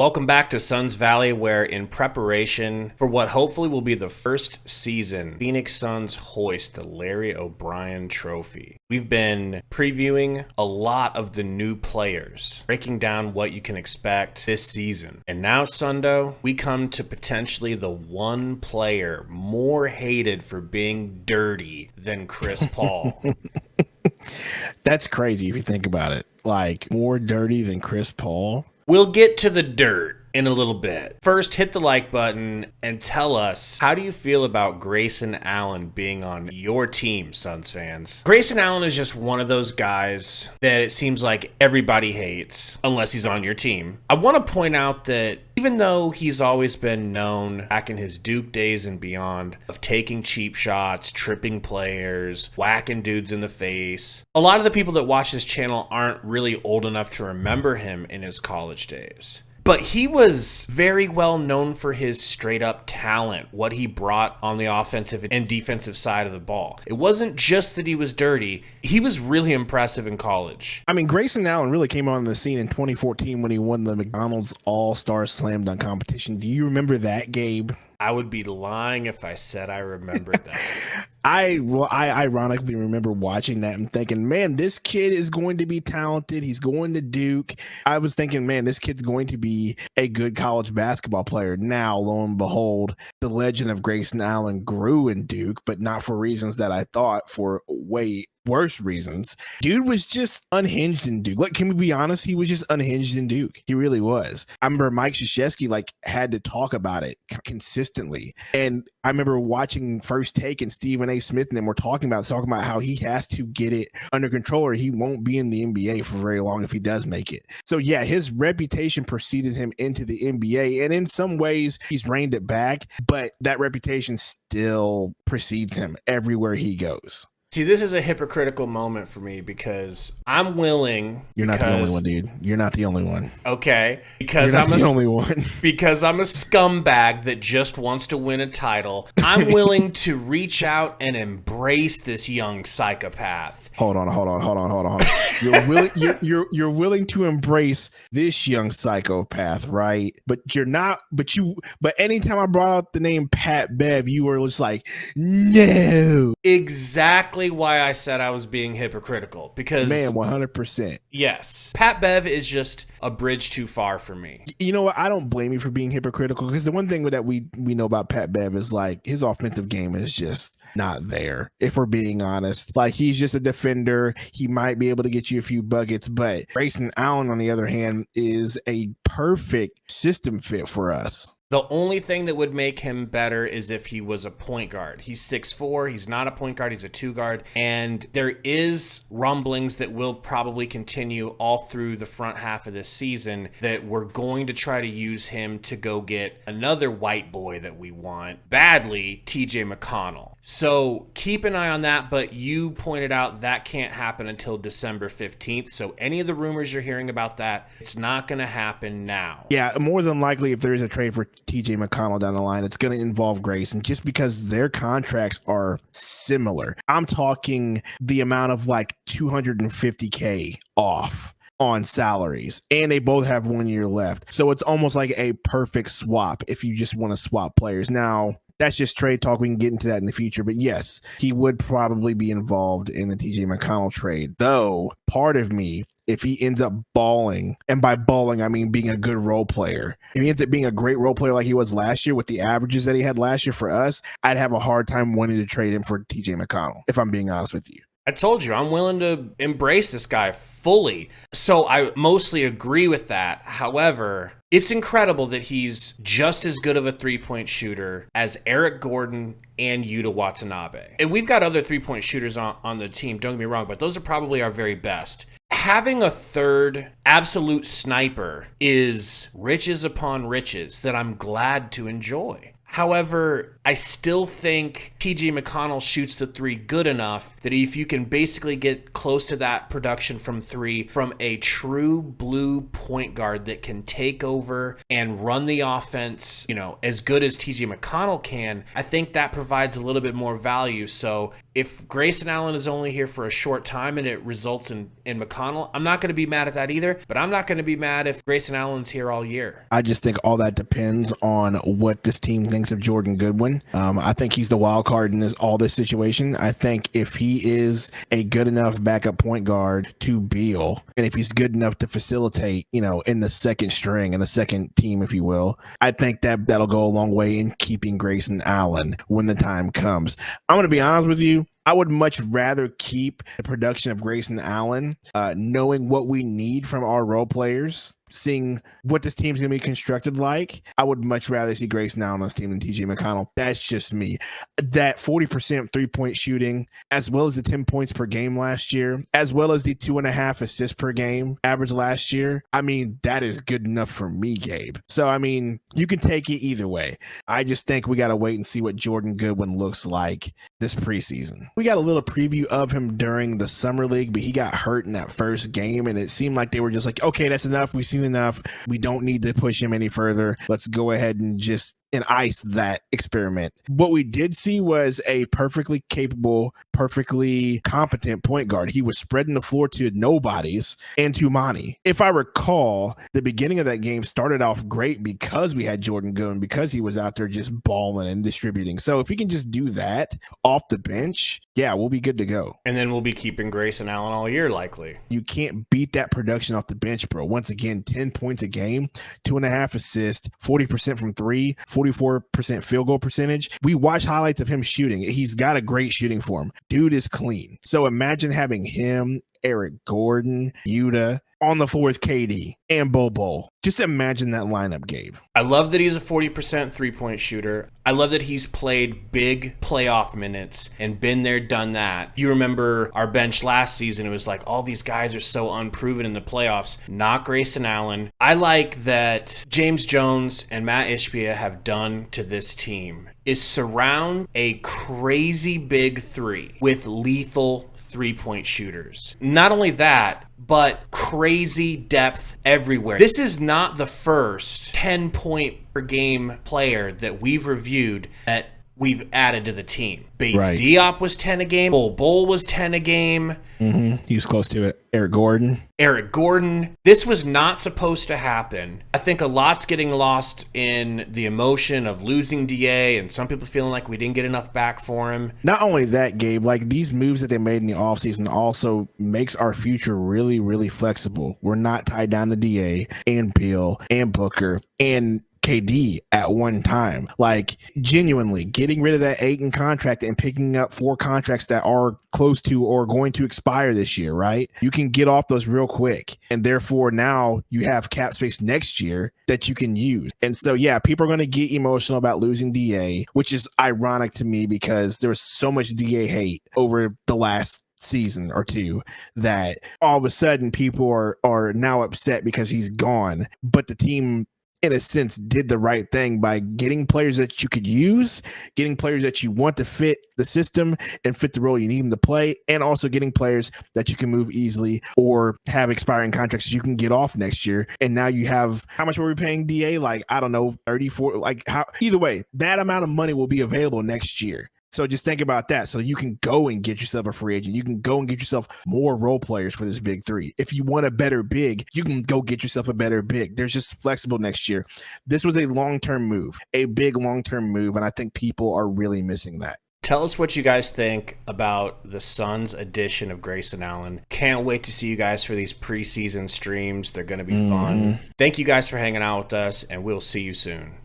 Welcome back to Suns Valley, where in preparation for what hopefully will be the first season, Phoenix Suns hoist the Larry O'Brien Trophy. We've been previewing a lot of the new players, breaking down what you can expect this season. And now, Sundo, we come to potentially the one player more hated for being dirty than Chris Paul. That's crazy if you think about it. Like, more dirty than Chris Paul? We'll get to the dirt in a little bit. First, hit the like button and tell us, how do you feel about Grayson Allen being on your team, Suns fans? Grayson Allen is just one of those guys that it seems like everybody hates unless he's on your team. I want to point out that even though he's always been known back in his Duke days and beyond of taking cheap shots, tripping players, whacking dudes in the face, a lot of the people that watch this channel aren't really old enough to remember him in his college days. But he was very well known for his straight up talent, what he brought on the offensive and defensive side of the ball. It wasn't just that he was dirty. He was really impressive in college. I mean, Grayson Allen really came on the scene in 2014 when he won the McDonald's All-Star Slam Dunk competition. Do you remember that, Gabe? I would be lying if I said I remembered that. I ironically remember watching that and thinking, man, this kid is going to be talented. He's going to Duke. I was thinking, man, this kid's going to be a good college basketball player. Now, lo and behold, the legend of Grayson Allen grew in Duke, but not for reasons that I thought, for way worse reasons. Dude was just unhinged in Duke. Like, can we be honest? He was just unhinged in Duke. He really was. I remember Mike Krzyzewski had to talk about it consistently. And I remember watching First Take and Stephen A. Smith and them were talking about how he has to get it under control or he won't be in the NBA for very long if he does make it. So yeah, his reputation preceded him into the NBA. And in some ways he's reined it back, but that reputation still precedes him everywhere he goes. See, this is a hypocritical moment for me because I'm willing. You're not the only one, dude. You're not the only one. Okay, because I'm the only one. Because I'm a scumbag that just wants to win a title. I'm willing to reach out and embrace this young psychopath. Hold on. You're willing to embrace this young psychopath, right? But you're not. But anytime I brought up the name Pat Bev, you were just like, no. Exactly why I said I was being hypocritical, because 100%. Yes, Pat Bev is just a bridge too far for me. You know what? I don't blame you for being hypocritical, because the one thing that we know about Pat Bev is like his offensive game is just not there. If we're being honest, like he's just a defender. He might be able to get you a few buckets, but Grayson Allen, on the other hand, is a perfect system fit for us. The only thing that would make him better is if he was a point guard. He's 6'4". He's not a point guard. He's a 2 guard. And there is rumblings that will probably continue all through the front half of this season that we're going to try to use him to go get another white boy that we want badly, TJ McConnell. So keep an eye on that. But you pointed out that can't happen until December 15th. So any of the rumors you're hearing about that, it's not going to happen now. Yeah, more than likely, if there is a trade for TJ McConnell down the line, it's going to involve Grayson, just because their contracts are similar. I'm talking the amount of like $250K off on salaries, and they both have 1 year left. So it's almost like a perfect swap if you just want to swap players. Now, that's just trade talk. We can get into that in the future. But yes, he would probably be involved in the TJ McConnell trade. Though, part of me, if he ends up balling, and by balling, I mean being a good role player, if he ends up being a great role player like he was last year with the averages that he had last year for us, I'd have a hard time wanting to trade him for TJ McConnell, if I'm being honest with you. I told you, I'm willing to embrace this guy fully. So I mostly agree with that. However, it's incredible that he's just as good of a three-point shooter as Eric Gordon and Yuta Watanabe. And we've got other three-point shooters on the team, don't get me wrong, but those are probably our very best. Having a third absolute sniper is riches upon riches that I'm glad to enjoy. However, I still think TJ McConnell shoots the three good enough that if you can basically get close to that production from three from a true blue point guard that can take over and run the offense, as good as TJ McConnell can, I think that provides a little bit more value. So if Grayson Allen is only here for a short time and it results in McConnell, I'm not going to be mad at that either, but I'm not going to be mad if Grayson Allen's here all year. I just think all that depends on what this team thinks of Jordan Goodwin. I think he's the wild card in all this situation. I think if he is a good enough backup point guard to Beal, and if he's good enough to facilitate, in the second string, in the second team, if you will, I think that'll go a long way in keeping Grayson Allen when the time comes. I'm going to be honest with you. I would much rather keep the production of Grayson Allen, knowing what we need from our role players, seeing what this team's going to be constructed like. I would much rather see Grayson Allen on this team than TJ McConnell. That's just me. That 40% three-point shooting, as well as the 10 points per game last year, as well as the 2.5 assists per game average last year, that is good enough for me, Gabe. So, you can take it either way. I just think we got to wait and see what Jordan Goodwin looks like this preseason. We got a little preview of him during the summer league, but he got hurt in that first game, and it seemed like they were just like, okay, that's enough. We've seen enough. We don't need to push him any further. Let's go ahead and just ice that experiment. What we did see was a perfectly capable, perfectly competent point guard. He was spreading the floor to nobodies and to Monty. If I recall, the beginning of that game started off great because we had Jordan Goodwin, because he was out there just balling and distributing. So if he can just do that off the bench, yeah, we'll be good to go. And then we'll be keeping Grayson Allen all year, likely. You can't beat that production off the bench, bro. Once again, 10 points a game, 2.5 assists, 40% from three, 44% field goal percentage. We watch highlights of him shooting. He's got a great shooting form. Dude is clean. So imagine having him, Eric Gordon, Yuta on the floor with KD and Bobo. Just imagine that lineup, Gabe. I love that he's a 40% three-point shooter. I love that he's played big playoff minutes and been there, done that. You remember our bench last season, it was like all these guys are so unproven in the playoffs. Not Grayson Allen. I like that James Jones and Matt Ishbia have done to this team is surround a crazy big three with lethal three-point shooters. Not only that, but crazy depth everywhere. This is not the first 10-point per game player that we've reviewed that we've added to the team. Bates Diop was 10 a game. Bol was 10 a game. He was close to it. Eric Gordon. This was not supposed to happen. I think a lot's getting lost in the emotion of losing DA and some people feeling like we didn't get enough back for him. Not only that, Gabe, like these moves that they made in the offseason also makes our future really, really flexible. We're not tied down to DA and Bill and Booker and KD at one time. Like genuinely getting rid of that Ayton contract and picking up 4 contracts that are close to or going to expire this year, right? You can get off those real quick. And therefore now you have cap space next year that you can use. And so, yeah, people are going to get emotional about losing DA, which is ironic to me because there was so much DA hate over the last season or two that all of a sudden people are now upset because he's gone. But the team, in a sense, did the right thing by getting players that you could use, getting players that you want to fit the system and fit the role you need them to play, and also getting players that you can move easily or have expiring contracts that you can get off next year. And now you have, how much were we paying DA? Like, I don't know, 34, like how, either way, that amount of money will be available next year. So just think about that. So you can go and get yourself a free agent. You can go and get yourself more role players for this big three. If you want a better big, you can go get yourself a better big. There's just flexible next year. This was a long-term move, a big long-term move. And I think people are really missing that. Tell us what you guys think about the Suns' addition of Grayson Allen. Can't wait to see you guys for these preseason streams. They're going to be fun. Thank you guys for hanging out with us, and we'll see you soon.